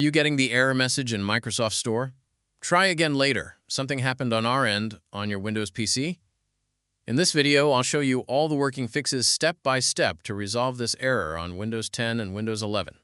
Are you getting the error message in Microsoft Store? Try again later. Something happened on our end on your Windows PC. In this video, I'll show you all the working fixes step by step to resolve this error on Windows 10 and Windows 11.